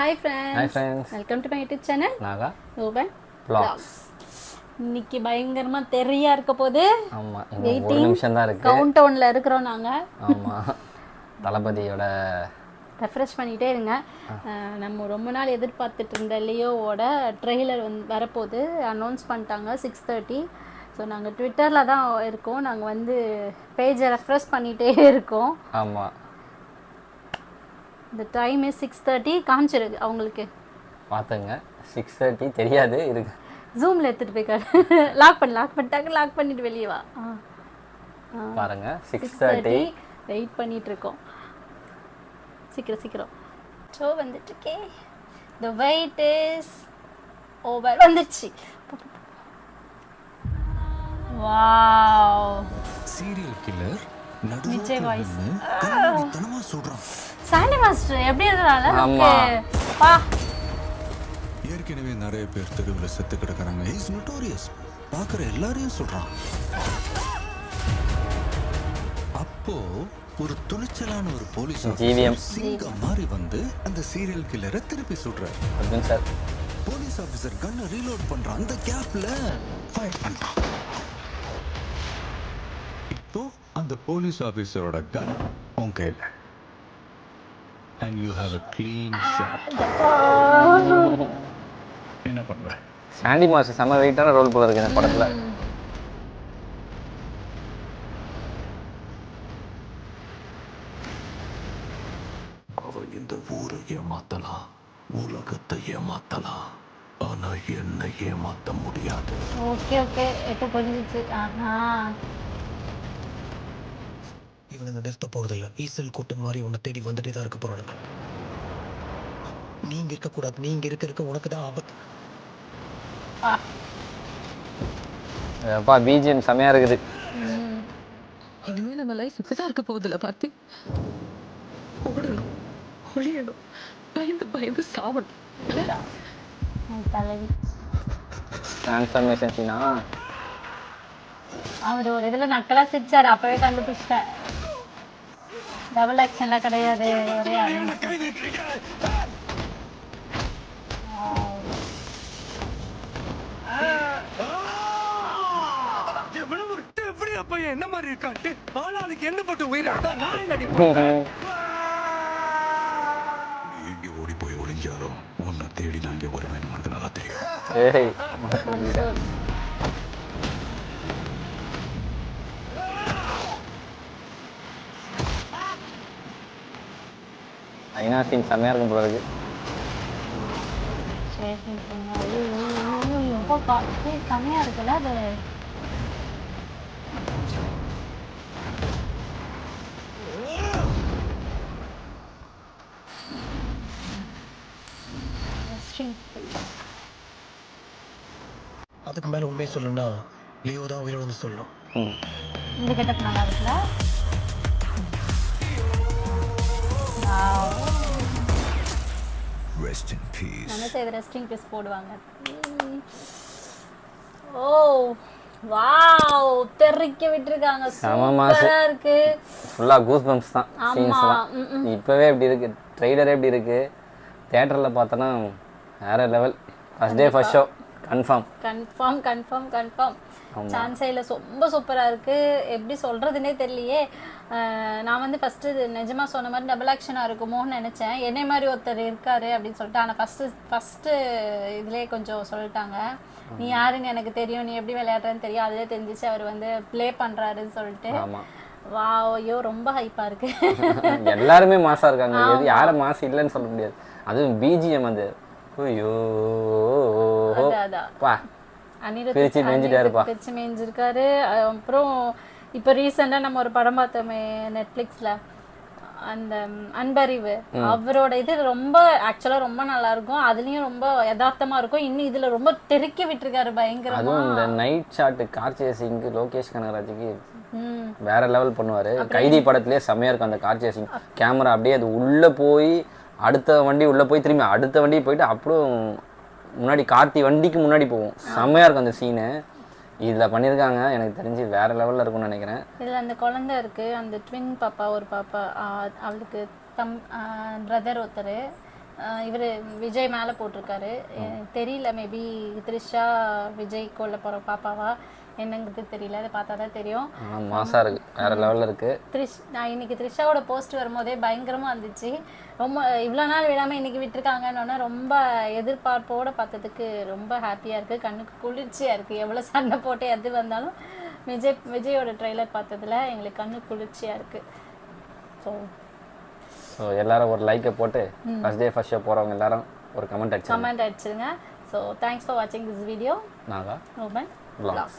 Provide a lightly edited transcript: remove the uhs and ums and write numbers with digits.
Hi Hi friends, friends, welcome to my YouTube channel. Naga Ruben vlogs. இன்னைக்கு பயங்கரமா தெரியா இருக்க போது ஆமாம் இன்னும் ஒரு வெயிட்டிங் நிமிஷம் தான் இருக்குது. கவுண்ட் டவுன்ல இருக்கிறோம் நாங்க. ஆமாம் தளபதியோட ரெஃப்ரெஷ் பண்ணிட்டே இருங்க. நம்ம ரொம்ப நாள் எதிர்பார்த்துட்டு இருந்த லியோவோட ட்ரெய்லர் வரப்போகுது அனௌன்ஸ் பண்ணிட்டாங்க 6:30. ஸோ நாங்கள் ட்விட்டரில் தான் இருக்கோம். நாங்கள் வந்து பேஜை ரெஃப்ரெஷ் பண்ணிகிட்டே இருக்கோம். ஆமாம் இந்த டைம் இஸ் 6:30 காமிச்சிருக்கு அவங்களுக்கு. பார்த்துங்க 6:30 தெரியாது இருக்கு. ஜூமில் எடுத்துகிட்டு போய் லாக் பண்ணிட்டாங்க. லாக் பண்ணிட்டு வெளியே வா. பாருங்க 6:30 வெயிட் பண்ணிட்டு இருக்கோம். சீக்கிரம் ஷோ வந்துட்டு இருக்கே. The wait is over. வந்துருச்சு. Wow serial killer Vijay voice தனமா சொல்றான். சாண்டி மாஸ்டர் எப்படி இருந்தால ஆமா. பா ஏற்கனவே நிறைய பேர் தெருவில் செத்து கிடக்குறாங்க. Is notorious. பார்க்குற எல்லாரையும் சொல்றான். அப்போ ஒரு துணிச்சலான ஒரு போலீஸ் GVM. சிங்கம் மாதிரி வந்து அந்த சீரியல் கில்லரை திருப்பி சுடுறாரு. அர்ஜுன் சார் போலீஸ் ஆபீசர் கன்னை ரீலோட் பண்றான். அந்த கேப்ல ஃபயர் பண்றான். இப்போ அந்த போலீஸ் ஆபீசரோட கன் உன் கையில. And you have a clean shot. என்ன பண்ற? சாண்டி மாஸ்டர் செம்ம வெயிட்டான ரோல் போல இருக்கு இந்த படத்தில். அவ இந்த ஊரை ஏமாத்தலாம், உலகத்தை ஏமாத்தலாம், ஆனா என்னை ஏமாத்த முடியாது. ஓகே எப்போ புரிஞ்சிச்சு. ஆஹா இவனுங்க நிறுத்த போறதில்ல. ஈசல் கூட்டம் மாதிரி உன்னை தேடி வந்துட்டே தான் இருக்க போறானுங்க. நீங்க இருக்கக்கூடாது. நீங்க இருக்க உனக்கு தான் ஆபத்து. அப்பா பிஜிஎம் செம்மையாக இருக்குது. இனிமே நம்ம லைஃப் இப்படிதான் இருக்க போகுதுல பார்த்து ஓடணும், ஒழியணும், பயந்து சாவணும். தலைவி டிரான்ஸ்ஃபர்மேஷன் சீனா அவர் ஒரு இதில் நக்கலா சிரிச்சாரு. அப்பவே கண்டுபிடிச்சிட்டேன். டபுள் ஆக்ஷன்லாம் கிடையாது. ஒரே என்ன மாதிரி இருக்காட்டு ஆளாளுக்கு என்ன பட்டு உயிரிழந்தா நான் என்ன நீ எங்கே ஓடி போய் ஒளிஞ்சாலும் உன்னை தேடி நான் இங்கே வருவேன். உனக்கு நல்லா தெரியும். ஏய் ஐநா சீன் செம்மையாக இருக்கும் போல இருக்கு. கம்மியா இருக்குல்ல அது. அதுக்கு மேல உண்மையை சொல்லணும்னா லியோ தான் உயிரோடு சொல்லணும். இந்த கெட்டப் நல்லா இருக்குல்ல. Rest in peace. நம்ம செய்த ரெஸ்டிங் பீஸ் போடுவாங்க. ஓ வாவ் தெறிக்க விட்டுருக்காங்க. செம மாசு. சூப்பரா இருக்கு. ஃபுல்லாக கூஸ் பம்ப்ஸ் தான் ஆமா. சீன்ஸ்லாம். இப்போவே எப்படி இருக்குது, ட்ரெய்லரே எப்படி இருக்குது. தேட்டரில் பார்த்தோன்னா வேறு level. First day first show confirm சான்ஸே இல்லை. ரொம்ப சூப்பராக இருக்குது. எப்படி சொல்கிறதுனே தெரியலையே. நான் வந்து ஃபஸ்ட்டு நிஜமாக சொன்ன மாதிரி டபுள் ஆக்ஷனாக இருக்குமோன்னு நினச்சேன். என்னை மாதிரி ஒருத்தர் இருக்காரு அப்படின்னு சொல்லிட்டு. ஆனால் ஃபஸ்ட்டு இதுலேயே கொஞ்சம் சொல்லிட்டாங்க. நீ யாருன்னு எனக்கு தெரியும், நீ எப்படி விளையாடுறன்னு தெரியும். அதிலே தெரிஞ்சிச்சு அவர் வந்து ப்ளே பண்ணுறாருன்னு சொல்லிட்டு. வா ஐயோ ரொம்ப ஹைப்பாக இருக்கு. எல்லாருமே மாசாக இருக்காங்க. எது யாரும் மாசு இல்லைன்னு சொல்ல முடியாது. அதுவும் பிஜிஎம் அது ஐயோ பா பிரிச்சு மேய்ஞ்சிருக்காரு. அப்புறம் இப்போ ரீசெண்டாக நம்ம ஒரு படம் பார்த்தோமே நெட்ஃப்ளிக்ஸில், அந்த அன்பறிவு. அவரோட இது ரொம்ப ஆக்சுவலாக ரொம்ப நல்லா இருக்கும். அதுலேயும் ரொம்ப யதார்த்தமாக இருக்கும். இன்னும் இதில் ரொம்ப தெறிக்க விட்டுருக்காரு பயங்கரமா. அதுவும் இந்த நைட் ஷாட் கார் சேசிங்க்கு லோகேஷ் கனகராஜுக்கு வேற லெவல் பண்ணுவார். கைதி படத்துலேயே செம்மையாக இருக்கும் அந்த கார் சேசிங். கேமரா அப்படியே அது உள்ளே போய் அடுத்த வண்டி உள்ளே போய் திரும்பி அடுத்த வண்டி போயிட்டு அப்புறம் முன்னாடி கார்த்தி வண்டிக்கு முன்னாடி போவோம். செம்மையாக இருக்கும் அந்த சீனு. இதில் பண்ணியிருக்காங்க. எனக்கு தெரிஞ்சு வேறு லெவலில் இருக்கும்னு நினைக்கிறேன். இதில் அந்த குழந்தை இருக்குது, அந்த ட்வின் பாப்பா, ஒரு பாப்பா, அவளுக்கு பிரதர் ஒருத்தர். இவர் விஜய் மேலே போட்டிருக்காரு. எனக்கு தெரியல, மேபி த்ரிஷா விஜய் கொல்ல போகிற பாப்பாவா என்னங்கிறது தெரியல, அதை பார்த்தா தான் தெரியும். மாசா இருக்கு, வேற லெவலில் இருக்கு. நான் இன்னைக்கு த்ரிஷாவோட போஸ்ட் வரும்போதே பயங்கரமாக இருந்துச்சு. ரொம்ப இவ்வளோ நாள் விடாமல் இன்னைக்கு விட்டுருக்காங்கன்னு ரொம்ப எதிர்பார்ப்போடு பார்த்ததுக்கு ரொம்ப ஹாப்பியாக இருக்குது, கண்ணுக்கு குளிர்ச்சியாக இருக்குது. எவ்வளோ சண்டை போட்டு எது வந்தாலும் விஜயோட ட்ரெய்லர் பார்த்ததுல எங்களுக்கு கண்ணு குளிர்ச்சியாக இருக்குது. ஸோ எல்லாரும் ஒரு லைக்கை போட்டு ஃபர்ஸ்ட் டே ஃபர்ஸ்ட் ஷோ போகிறவங்க எல்லாரும் ஒரு கமெண்ட் அடிச்சிருங்க. ஸோ தேங்க்ஸ் ஃபார் வாட்சிங் this video. Naga Roman vlogs.